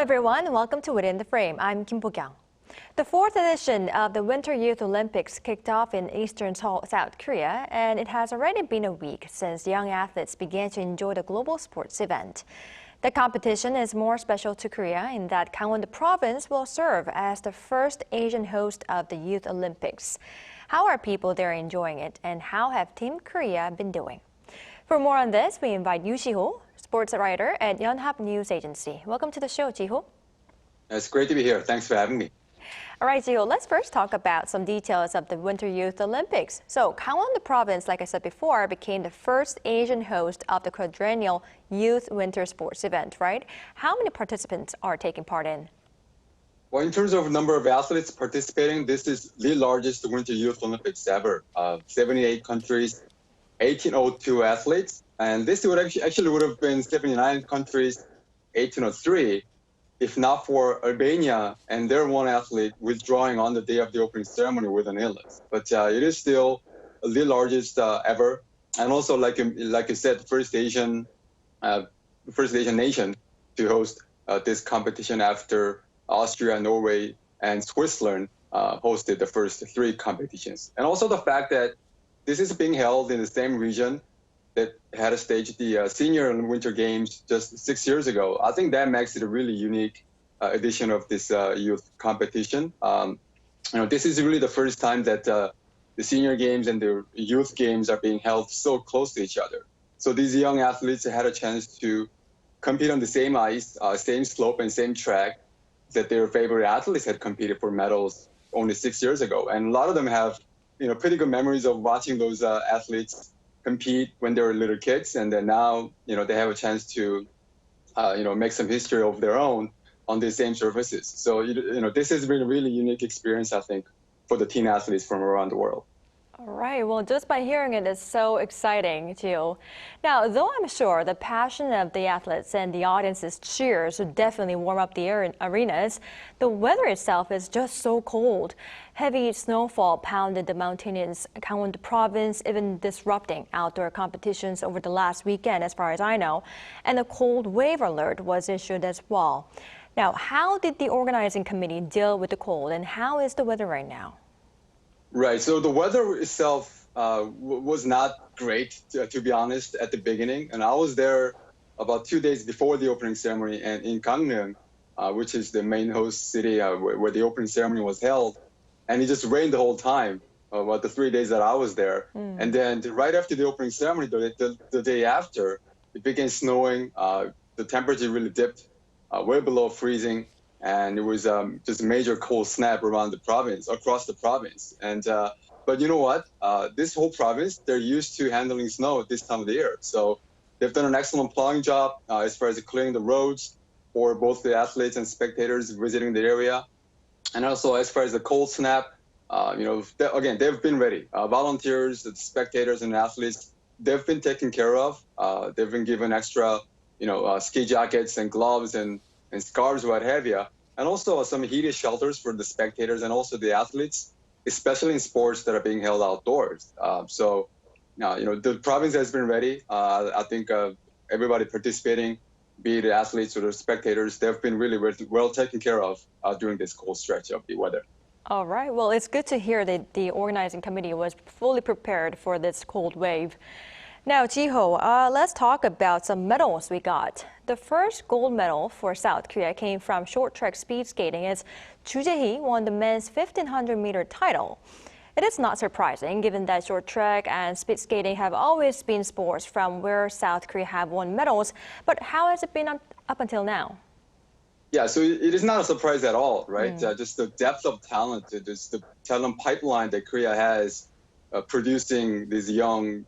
everyone. Welcome to Within the Frame. I'm Kim Bo-kyung. The fourth edition of the Winter Youth Olympics kicked off in eastern South Korea, and it has already been a week since young athletes began to enjoy the global sports event. The competition is more special to Korea in that Gangwon-do Province will serve as the first Asian host of the Youth Olympics. How are people there enjoying it, and how have Team Korea been doing? For more on this, we invite Yoo Jae-hee, sports writer at Yonhap News Agency. Welcome to the show, Jae-hee. It's great to be here. Thanks for having me. All right, Jae-hee, let's first talk about some details of the Winter Youth Olympics. So, Gangwon-do Province, like I said before, became the first Asian host of the quadrennial Youth Winter Sports event, right? How many participants are taking part in? Well, in terms of number of athletes participating, this is the largest Winter Youth Olympics ever. 78 countries, 1802 athletes, and this would actually would have been 79 countries, 1803, if not for Albania and their one athlete withdrawing on the day of the opening ceremony with an illness. But it is still the largest ever, and also like you said, the first Asian nation to host this competition after Austria, Norway, and Switzerland hosted the first three competitions. And also the fact that this is being held in the same region that had staged the Senior Winter Games just 6 years ago. I think that makes it a really unique edition of this youth competition. This is really the first time that the Senior Games and the Youth Games are being held so close to each other. So these young athletes had a chance to compete on the same ice, same slope, and same track that their favorite athletes had competed for medals only 6 years ago. And a lot of them have pretty good memories of watching those athletes compete when they were little kids, and then now, they have a chance to, make some history of their own on these same surfaces. So, this has been a really unique experience, I think, for the teen athletes from around the world. All right, well, just by hearing it is so exciting, too. Now, though I'm sure the passion of the athletes and the audience's cheers would definitely warm up the arenas, the weather itself is just so cold. Heavy snowfall pounded the mountainous Gangwon-do Province, even disrupting outdoor competitions over the last weekend, as far as I know. And a cold wave alert was issued as well. Now, how did the organizing committee deal with the cold, and how is the weather right now? Right. So the weather itself was not great, to be honest, at the beginning. And I was there about 2 days before the opening ceremony, and in Gangneung, which is the main host city where the opening ceremony was held. And it just rained the whole time, about the 3 days that I was there. And then right after the opening ceremony, the day after, it began snowing. The temperature really dipped way below freezing. And it was just a major cold snap around the province, across the province. And but you know what? This whole province, they're used to handling snow at this time of the year. So they've done an excellent plowing job as far as clearing the roads for both the athletes and spectators visiting the area. And also as far as the cold snap, again, they've been ready. Volunteers, the spectators, and athletes, they've been taken care of. They've been given extra, ski jackets and gloves and scarves, what have you, and also some heated shelters for the spectators and also the athletes, especially in sports that are being held outdoors. The province has been ready. I think everybody participating, be it athletes or the spectators, they've been really well taken care of during this cold stretch of the weather. All right. Well, it's good to hear that the organizing committee was fully prepared for this cold wave. Now, Jae-hee, let's talk about some medals we got. The first gold medal for South Korea came from short track speed skating as Joo Jae-hee won the men's 1500-meter title. It is not surprising, given that short track and speed skating have always been sports from where South Korea have won medals. But how has it been up until now? Yeah, so it is not a surprise at all, right? Just the depth of talent, just the talent pipeline that Korea has. Producing these young,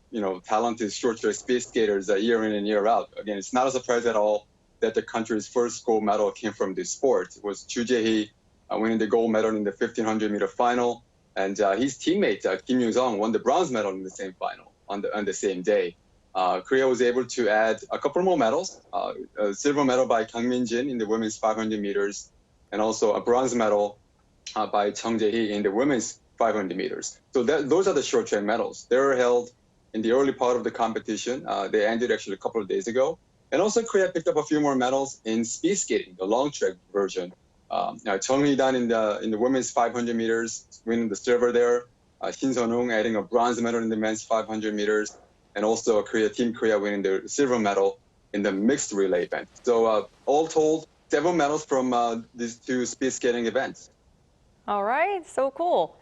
talented short track speed skaters year in and year out. Again, it's not a surprise at all that the country's first gold medal came from this sport. It was Joo Jae-hee winning the gold medal in the 1500-meter final, and his teammate Kim Yoo-sung won the bronze medal in the same final on the same day. Korea was able to add a couple more medals: a silver medal by Kang Min-jin in the women's 500 meters, and also a bronze medal by Chung Jae-hee in the women's 500 meters. So those are the short track medals. They were held in the early part of the competition. They ended actually a couple of days ago. And also Korea picked up a few more medals in speed skating, the long track version. Chung Mi-dan in the women's 500 meters, winning the silver there. Shin Sun-hoong adding a bronze medal in the men's 500 meters. And also Team Korea winning the silver medal in the mixed relay event. So all told, 7 medals from these 2 speed skating events. All right, so cool.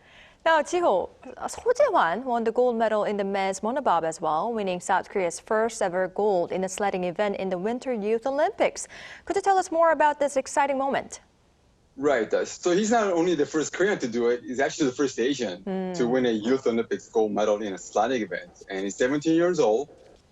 Now, Ji-ho, Seo Jae-hwan won the gold medal in the men's monobob as well, winning South Korea's first ever gold in a sledding event in the Winter Youth Olympics. Could you tell us more about this exciting moment? Right. So he's not only the first Korean to do it, he's actually the first Asian to win a Youth Olympics gold medal in a sledding event. And he's 17 years old.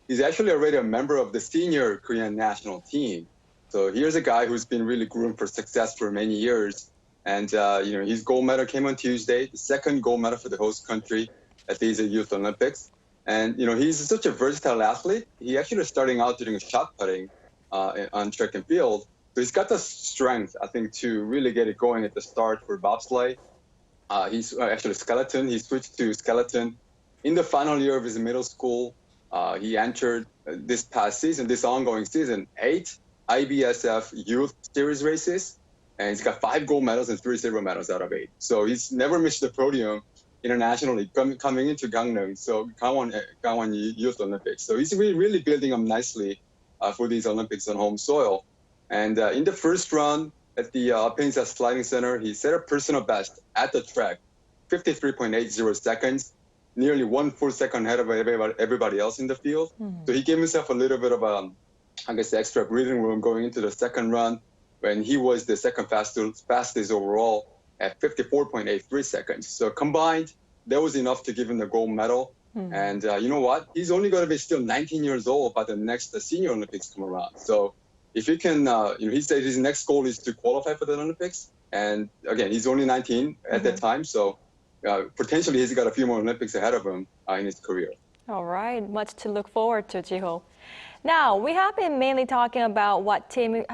He's actually already a member of the senior Korean national team. So here's a guy who's been really groomed for success for many years. And, his gold medal came on Tuesday, the second gold medal for the host country at these Youth Olympics. And, he's such a versatile athlete. He actually starting out doing shot putting on track and field. So he's got the strength, I think, to really get it going at the start for bobsleigh. He's actually skeleton. He switched to skeleton in the final year of his middle school. He entered this ongoing season, 8 IBSF Youth Series races. And he's got 5 gold medals and 3 silver medals out of 8. So he's never missed the podium internationally coming into Gangneung, so Gangwon Youth Olympics. So he's really building up nicely for these Olympics on home soil. And in the first run at the Peninsula Sliding Center, he set a personal best at the track, 53.80 seconds, nearly 1 full second ahead of everybody else in the field. So he gave himself a little bit of, extra breathing room going into the second run, when he was the second fastest overall at 54.83 seconds. So combined, that was enough to give him the gold medal. And you know what? He's only going to be still 19 years old by the next Senior Olympics come around. So if he can, he said his next goal is to qualify for the Olympics. And again, he's only 19 at that time. So potentially he's got a few more Olympics ahead of him in his career. All right, much to look forward to, Ji-ho. Now, we have been mainly talking about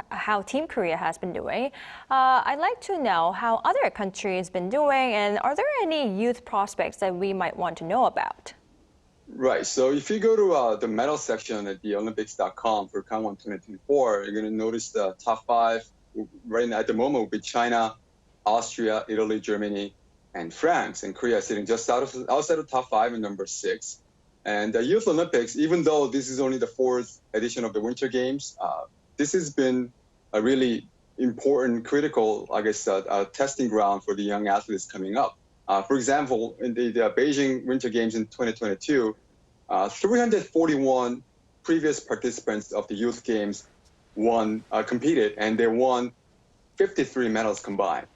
how Team Korea has been doing. I'd like to know how other countries been doing, and are there any youth prospects that we might want to know about? Right. So if you go to the medal section at theolympics.com for Gangwon 2024, you're going to notice the top 5 right now at the moment will be China, Austria, Italy, Germany, and France. And Korea sitting just outside of top 5 in number 6. And the Youth Olympics, even though this is only the 4th edition of the Winter Games, this has been a really important, critical, testing ground for the young athletes coming up. For example, in the Beijing Winter Games in 2022, 341 previous participants of the Youth Games competed, and they won 53 medals combined.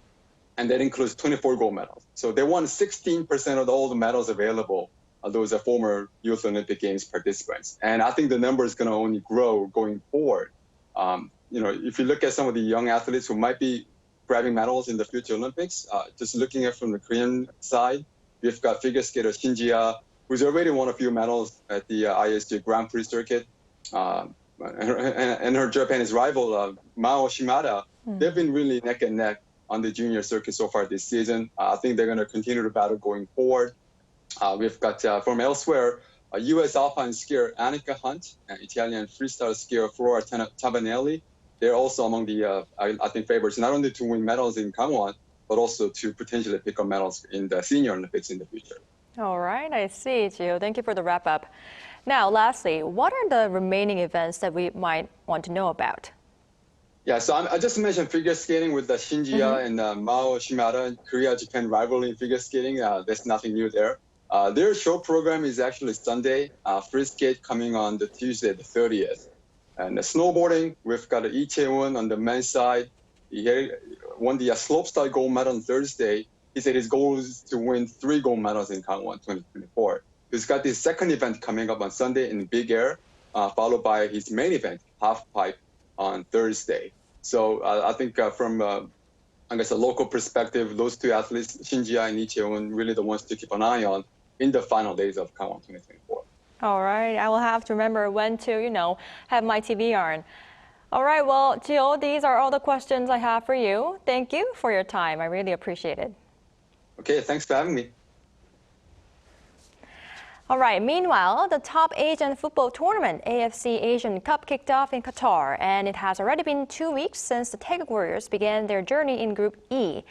And that includes 24 gold medals. So they won 16% of all the medals available. Those are former Youth Olympic Games participants. And I think the number is going to only grow going forward. If you look at some of the young athletes who might be grabbing medals in the future Olympics, just looking at from the Korean side, we've got figure skater Shin Ji-ha, who's already won a few medals at the ISG Grand Prix circuit. And her Japanese rival, Mao Shimada, they've been really neck and neck on the junior circuit so far this season. I think they're going to continue to battle going forward. We've got from elsewhere, U.S. alpine skier Annika Hunt and Italian freestyle skier Flora Tabanelli. They're also among the, I think, favorites, not only to win medals in Gangwon, but also to potentially pick up medals in the Senior Olympics in the future. All right, I see, Gio. Thank you for the wrap-up. Now, lastly, what are the remaining events that we might want to know about? Yeah, so I just mentioned figure skating with the Shin Ji-ha and Mao Shimada, Korea-Japan rivalry in figure skating. There's nothing new there. Their show program is actually Sunday, free skate coming on the Tuesday, the 30th. And the snowboarding, we've got Lee Chae-won on the men's side. He won the slopestyle gold medal on Thursday. He said his goal is to win 3 gold medals in Gangwon 2024. He's got his second event coming up on Sunday in big air, followed by his main event, half pipe, on Thursday. So I think from a local perspective, those 2 athletes, Shin Ji-ha and Lee Chae-won, really the ones to keep an eye on in the final days of Gangwon 2024. All right, I will have to remember when to, have my TV on. All right, well, Jill, these are all the questions I have for you. Thank you for your time. I really appreciate it. Okay, thanks for having me. All right, meanwhile, the top Asian football tournament, AFC Asian Cup, kicked off in Qatar, and it has already been 2 weeks since the Taeguk Warriors began their journey in Group E.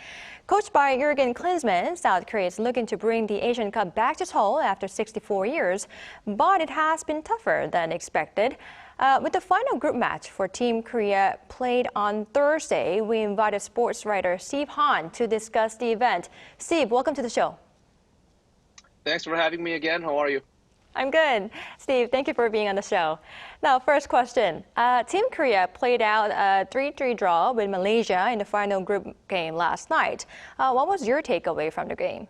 Coached by Jurgen Klinsmann, South Korea is looking to bring the Asian Cup back to Seoul after 64 years, but it has been tougher than expected. With the final group match for Team Korea played on Thursday, we invited sports writer Steve Han to discuss the event. Steve, welcome to the show. Thanks for having me again. How are you? I'm good. Steve, thank you for being on the show. Now, first question. Team Korea played out a 3-3 draw with Malaysia in the final group game last night. What was your takeaway from the game?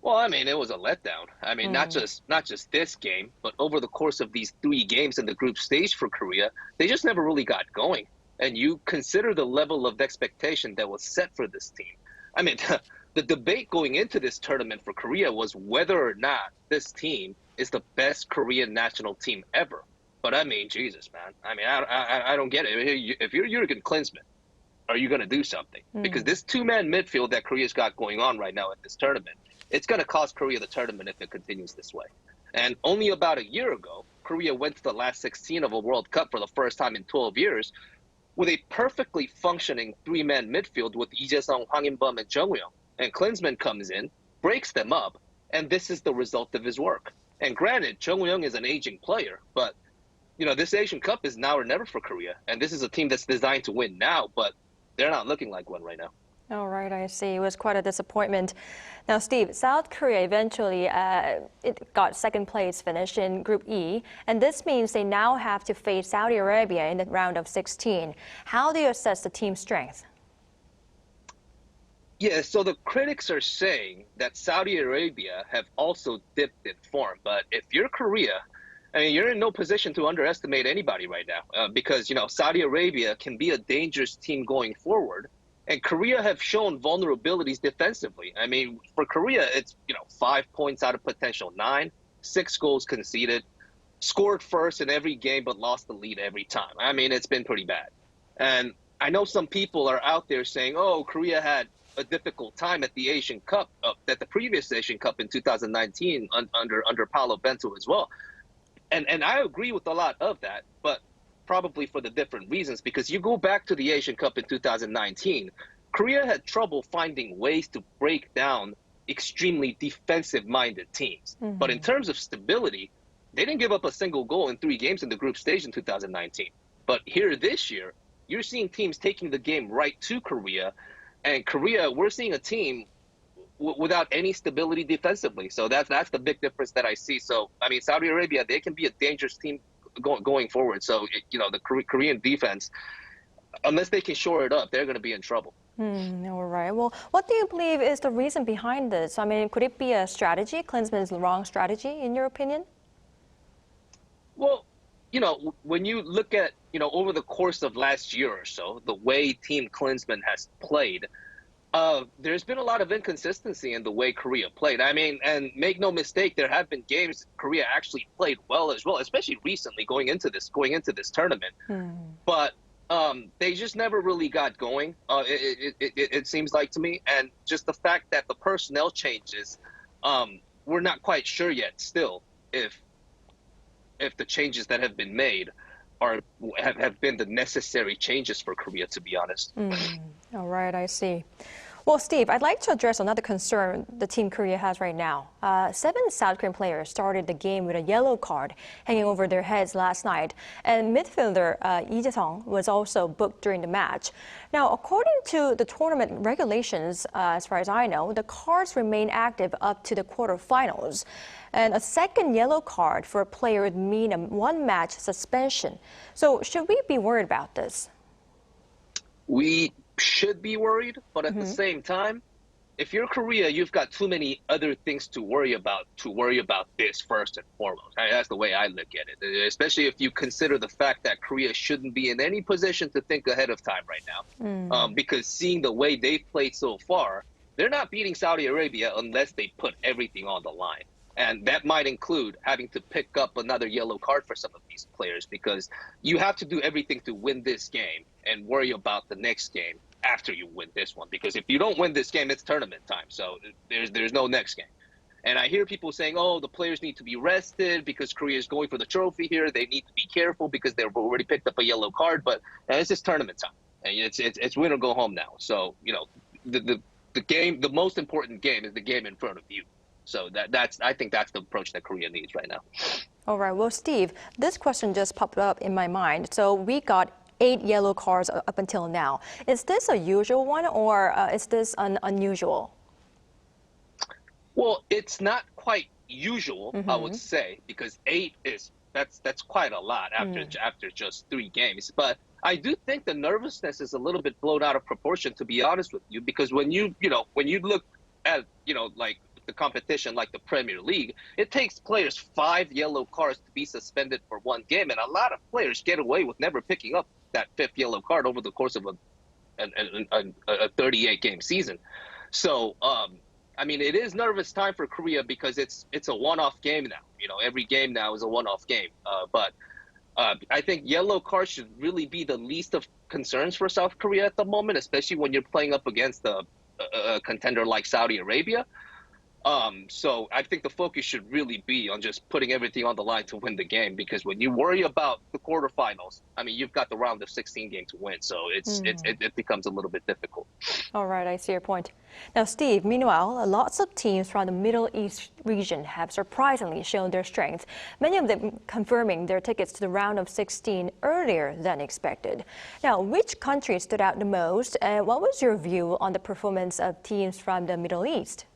Well, I mean, it was a letdown. I mean, not just this game, but over the course of these 3 games in the group stage for Korea, they just never really got going. And you consider the level of expectation that was set for this team. I mean, the debate going into this tournament for Korea was whether or not this team is the best Korean national team ever. But I mean, Jesus, man. I mean, I don't get it. If you're Jurgen Klinsmann, are you going to do something? Because this 2-man midfield that Korea's got going on right now at this tournament, it's going to cost Korea the tournament if it continues this way. And only about a year ago, Korea went to the last 16 of a World Cup for the first time in 12 years with a perfectly functioning 3-man midfield with Lee Jae-sung, Hwang In-bum, and Jung Woo-young. And Klinsmann comes in, breaks them up, and this is the result of his work. And granted, Jung Woo-young is an aging player, but this Asian Cup is now or never for Korea. And this is a team that's designed to win now, but they're not looking like one right now. All right, I see. It was quite a disappointment. Now, Steve, South Korea eventually it got second place finish in Group E, and this means they now have to face Saudi Arabia in the round of 16. How do you assess the team's strength? Yeah, so the critics are saying that Saudi Arabia have also dipped in form. But if you're Korea, I mean, you're in no position to underestimate anybody right now because, Saudi Arabia can be a dangerous team going forward. And Korea have shown vulnerabilities defensively. I mean, for Korea, it's, 5 points out of potential 9, 6 goals conceded, scored first in every game, but lost the lead every time. I mean, it's been pretty bad. And I know some people are out there saying, oh, Korea had a difficult time at the Asian Cup, at the previous Asian Cup in 2019 under Paulo Bento as well. And I agree with a lot of that, but probably for the different reasons, because you go back to the Asian Cup in 2019, Korea had trouble finding ways to break down extremely defensive-minded teams. But in terms of stability, they didn't give up a single goal in 3 games in the group stage in 2019. But here this year, you're seeing teams taking the game right to Korea. And Korea, we're seeing a team without any stability defensively. So that's the big difference that I see. So, I mean, Saudi Arabia, they can be a dangerous team going forward. So, the Korean defense, unless they can shore it up, they're going to be in trouble. All right. Well, what do you believe is the reason behind this? I mean, could it be a strategy, Klinsmann's wrong strategy, in your opinion? Well, when you look at, over the course of last year or so, the way Team Klinsmann has played, there's been a lot of inconsistency in the way Korea played. I mean, and make no mistake, there have been games Korea actually played well as well, especially recently going into this tournament. But they just never really got going. It seems like to me, and just the fact that the personnel changes, we're not quite sure yet still if the changes that have been made have been the necessary changes for Korea, to be honest. All right, I see. Well, Steve, I'd like to address another concern the Team Korea has right now. 7 South Korean players started the game with a yellow card hanging over their heads last night, and midfielder Lee Jae-sung was also booked during the match. Now, according to the tournament regulations, as far as I know, the cards remain active up to the quarterfinals. And a second yellow card for a player would mean a 1-match suspension. So should we be worried about this? We should be worried, but at the same time, if you're Korea, you've got too many other things to worry about this first and foremost. That's the way I look at it, especially if you consider the fact that Korea shouldn't be in any position to think ahead of time right now. Because seeing the way they've played so far, they're not beating Saudi Arabia unless they put everything on the line. And that might include having to pick up another yellow card for some of these players, because you have to do everything to win this game and worry about the next game after you win this one. Because if you don't win this game, it's tournament time. So there's no next game. And I hear people saying, oh, the players need to be rested because Korea is going for the trophy here. They need to be careful because they've already picked up a yellow card. But it's just tournament time. And it's win or go home now. So, the game, the most important game is the game in front of you. So I think that's the approach that Korea needs right now. All right. Well, Steve, this question just popped up in my mind. So we got 8 yellow cards up until now. Is this a usual one or is this unusual? Well, it's not quite usual, I would say, because 8 that's quite a lot after just 3 games. But I do think the nervousness is a little bit blown out of proportion, to be honest with you, because when you look at like the competition like the Premier League, it takes players 5 yellow cards to be suspended for 1 game, and a lot of players get away with never picking up that 5th yellow card over the course of a 38-game season. So, I mean, it is nervous time for Korea because it's a one-off game now. Every game now is a one-off game. But I think yellow cards should really be the least of concerns for South Korea at the moment, especially when you're playing up against a contender like Saudi Arabia. So I think the focus should really be on just putting everything on the line to win the game, because when you worry about the quarterfinals, I mean, you've got the round of 16 game to win. So it becomes a little bit difficult. All right, I see your point. Now, Steve, meanwhile, lots of teams from the Middle East region have surprisingly shown their strength, many of them confirming their tickets to the round of 16 earlier than expected. Now, which country stood out the most, and what was your view on the performance of teams from the Middle East?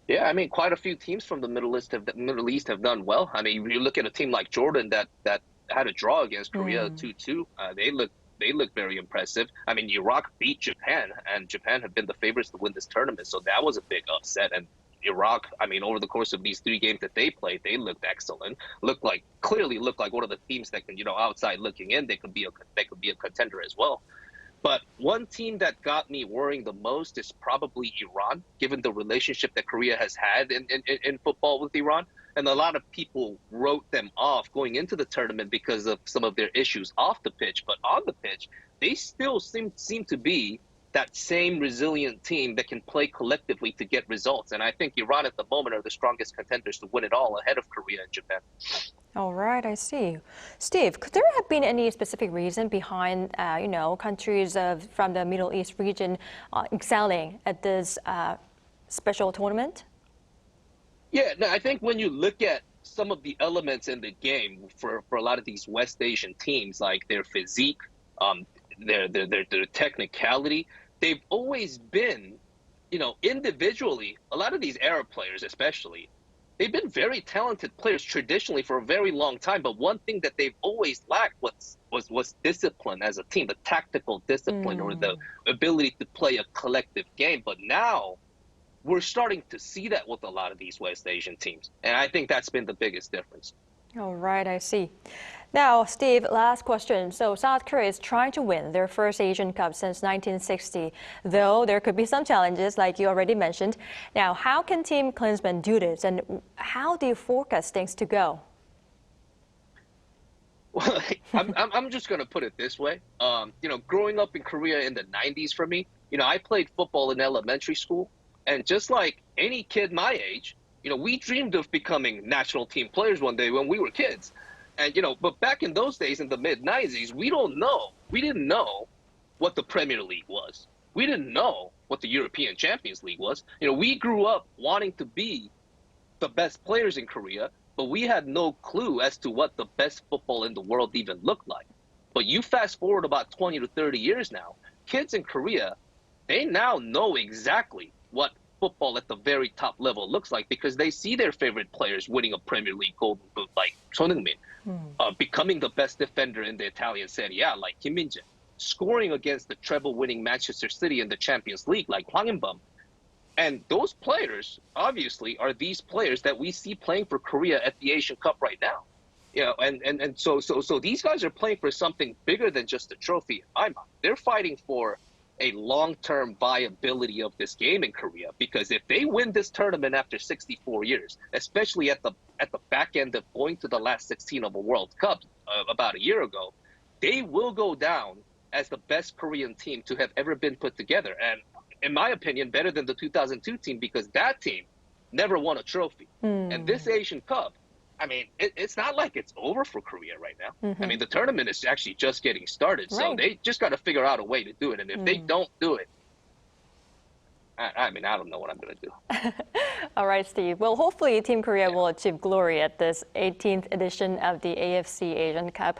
Yeah, I mean, quite a few teams from the Middle East have done well. I mean, you look at a team like Jordan that had a draw against Korea 2-2. They look very impressive. I mean, Iraq beat Japan, and Japan have been the favorites to win this tournament, so that was a big upset. And Iraq, I mean, over the course of these 3 games that they played, they looked excellent. Clearly looked like one of the teams that can, outside looking in, they could be a contender as well. But one team that got me worrying the most is probably Iran, given the relationship that Korea has had in football with Iran. And a lot of people wrote them off going into the tournament because of some of their issues off the pitch. But on the pitch, they still seem to be that same resilient team that can play collectively to get results. And I think Iran at the moment are the strongest contenders to win it all, ahead of Korea and Japan. All right, I see. Steve, could there have been any specific reason behind, countries from the Middle East region excelling at this special tournament? Yeah, no, I think when you look at some of the elements in the game for a lot of these West Asian teams, like their physique, their technicality, they've always been, individually, a lot of these Arab players especially, they've been very talented players traditionally for a very long time. But one thing that they've always lacked was discipline as a team, the tactical discipline or the ability to play a collective game. But now we're starting to see that with a lot of these West Asian teams. And I think that's been the biggest difference. All right, I see. Now, Steve, last question. So South Korea is trying to win their first Asian Cup since 1960, though there could be some challenges, like you already mentioned. Now, how can Team Klinsmann do this, and how do you forecast things to go? Well, I'm just going to put it this way. Growing up in Korea in the 90s for me, I played football in elementary school. And just like any kid my age, we dreamed of becoming national team players one day when we were kids. And, but back in those days in the mid-90s, we didn't know what the Premier League was. We didn't know what the European Champions League was. We grew up wanting to be the best players in Korea, but we had no clue as to what the best football in the world even looked like. But you fast forward about 20 to 30 years now, kids in Korea, they now know exactly what football at the very top level looks like, because they see their favorite players winning a Premier League Golden Boot like Son Heung-min, becoming the best defender in the Italian Serie A like Kim Min-jae, scoring against the treble-winning Manchester City in the Champions League like Hwang In-bum. And those players, obviously, are these players that we see playing for Korea at the Asian Cup right now. So these guys are playing for something bigger than just a trophy in my mind. They're fighting for a long-term viability of this game in Korea, because if they win this tournament after 64 years, especially at the back end of going to the last 16 of a World Cup about a year ago, they will go down as the best Korean team to have ever been put together. And in my opinion, better than the 2002 team, because that team never won a trophy. And this Asian Cup, I mean, it's not like it's over for Korea right now. I mean, the tournament is actually just getting started. So they just got to figure out a way to do it. And if they don't do it, I mean, I don't know what I'm going to do. All right, Steve. Well, hopefully Team Korea will achieve glory at this 18th edition of the AFC Asian Cup.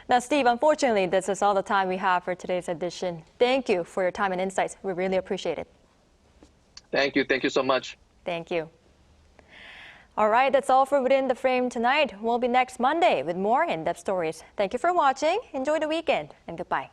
Now, Steve, unfortunately, this is all the time we have for today's edition. Thank you for your time and insights. We really appreciate it. Thank you. Thank you so much. Thank you. All right, that's all for Within the Frame tonight. We'll be next Monday with more in-depth stories. Thank you for watching. Enjoy the weekend, and goodbye.